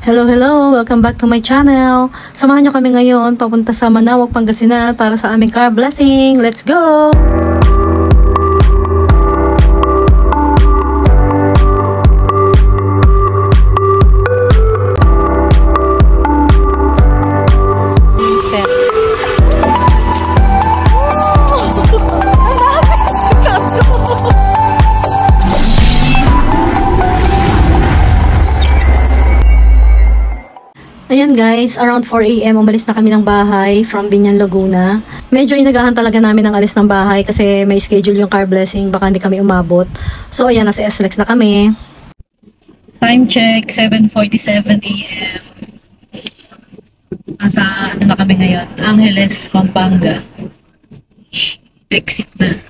Hello, hello! Welcome back to my channel! Samahan nyo kami ngayon papunta sa Manaoag, Pangasinan para sa aming car blessing. Let's go! Ayan guys, around 4 AM umalis na kami ng bahay from Binyan, Laguna. Medyo inagahan talaga namin ang alis ng bahay kasi may schedule yung car blessing, baka hindi kami umabot. So ayan, nasa SLEX na kami. Time check, 7:47 AM. Nasa ano na kami ngayon, Angeles, Pampanga. Exit na.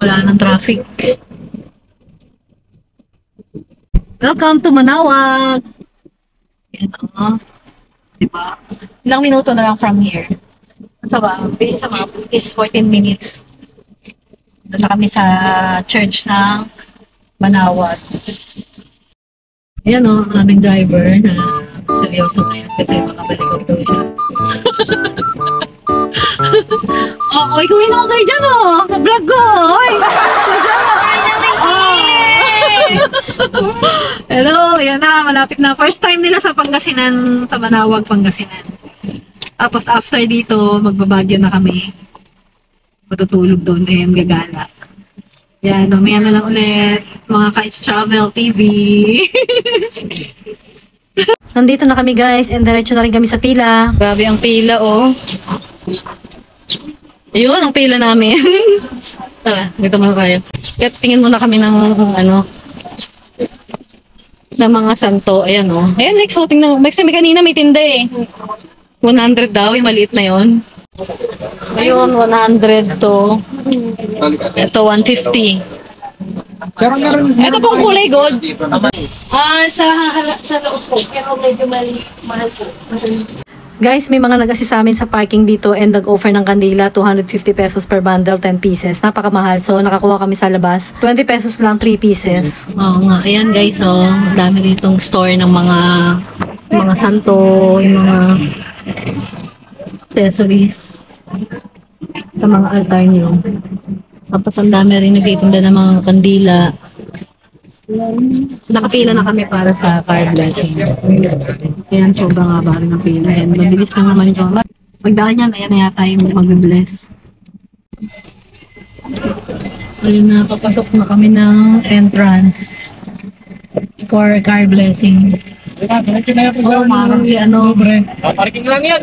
Wala nang traffic. Welcome to Manaoag! Yan o. Diba? Ilang minuto na lang from here. So, based sa map is 14 minutes. Doon na kami sa church ng Manaoag. Ayan o, aming driver na seryoso ngayon kasi makabalikan daw siya. Oy, gawin ako kayo dyan o! Vlog ko! Oy! Hello, ayan na, malapit na. First time nila sa Pangasinan, sa Manaoag, Pangasinan. Tapos after dito, magbabagyo na kami. Matutulog doon, ayan, gagala. Yan, mamaya na lang ulit. Mga Kites Travel TV. Nandito na kami guys, and diretso na rin kami sa pila. Grabe ang pila, oh. Ayun, ang pila namin. Tara, dito muna tayo. Kaya tingin muna kami ng, ng mga santo. Ayan o. Ayan, like, so tingnan mo. Kasi kanina may tinda eh. 100 daw, yung maliit na yon. Ayun, 100 to. Ito, 150. Ito pong kulay gold. Sa loob po. Pero medyo mahal po. Guys, may mga nag-assist sa amin sa parking dito and nag-offer ng kandila, 250 pesos per bundle, 10 pieces. Napakamahal. So, nakakuha kami sa labas. 20 pesos lang, 3 pieces. Oo nga. Ayan guys, oh. Mas dami ditong store ng mga santo, yung mga accessories sa mga altar nyo. Tapos, ang dami rin nagtitinda ng mga kandila. Nakapila na kami para sa car blessing. Ayan, sobrang haba rin ng pila. And mabilis lang naman ito. Pagdaan yan, ayan na yata yung mag-bless. Ayun na, papasok na kami ng entrance for car blessing. Oo, marang si ano. Parking lang yan.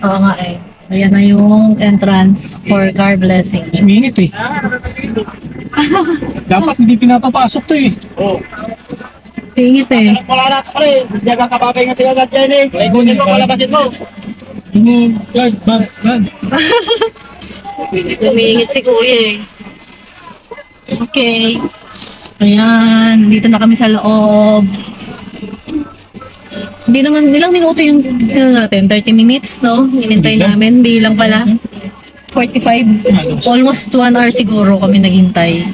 Oo nga eh. Ayan na yung entrance for car blessing. Sumingit eh. Dapat hindi pinapapasok to eh. Oo. Singit eh. Wala na sa kare. Diyaga kapapay nga sila dyan dyan eh. Ikunin mo, palabasin mo. Lumingit si kuya eh. Okay. Ayan, dito na kami sa loob. Hindi naman, ilang minuto yung natin? 30 minutes, no? Hinintay namin, hindi lang pala. 45, almost 1 hour siguro kami naghintay.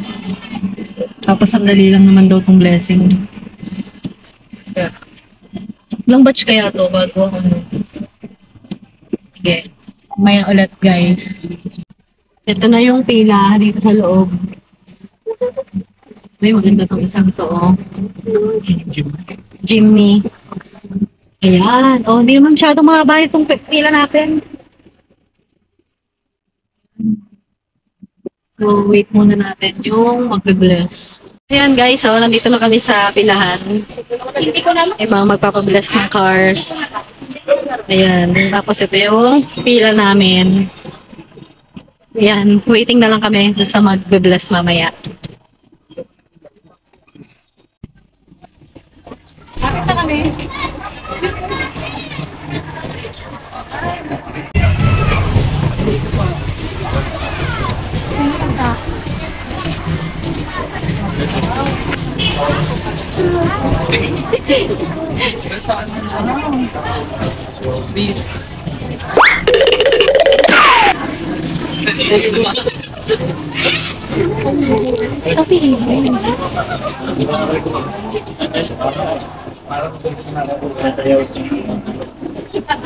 Tapos sandali lang naman daw tong blessing. Ilang batch kaya to bago ano? Sige, maya ulit guys. Ito na yung pila dito sa loob. May maganda tong isang to, oh. Jimny. Ayan. Oh, hindi naman masyadong mahaba itong pila natin. So, wait muna natin yung magbe-bless. Ayan guys, so nandito na kami sa pilahan. May mga magpapabless ng cars. Ayan. Tapos ito yung pila namin. Ayan. Waiting na lang kami sa magbe-bless mamaya. Kapit na kami.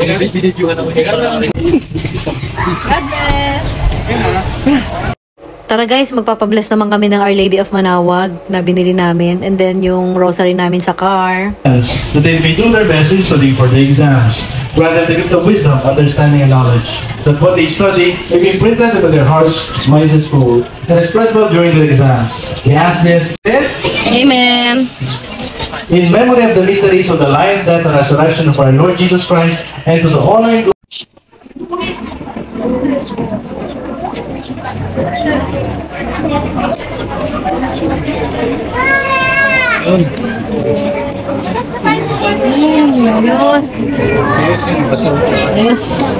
Binidyohan ako niya. God bless! Tara guys, magpapabless naman kami ng Our Lady of Manawag na binili namin. And then yung rosary namin sa car. That they may do their best in studying for the exams. Grant them the gift of wisdom, understanding, and knowledge. That what they study may be imprinted into their hearts, minds, and soul, and expressible during their exams. We ask this Amen! in memory of the mysteries of the life, death, and resurrection of our Lord Jesus Christ, and to the honor and glory. Yes!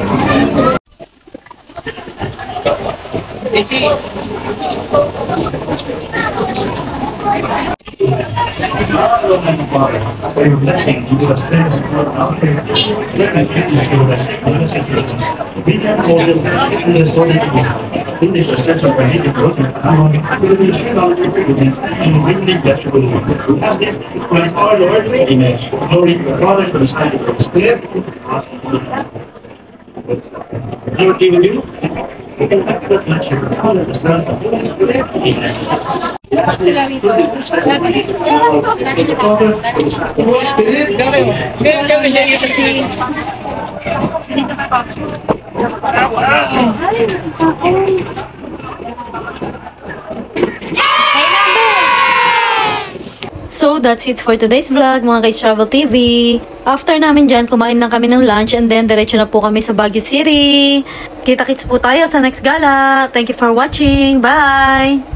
Lord, give you. We can have that much of the Father, the Son, and the Holy Spirit. Amen. So, that's it for today's vlog, mga Kids Travel TV. After namin dyan, kumain lang kami ng lunch and then diretso na po kami sa Baguio City. Kita-kits po tayo sa next gala. Thank you for watching. Bye!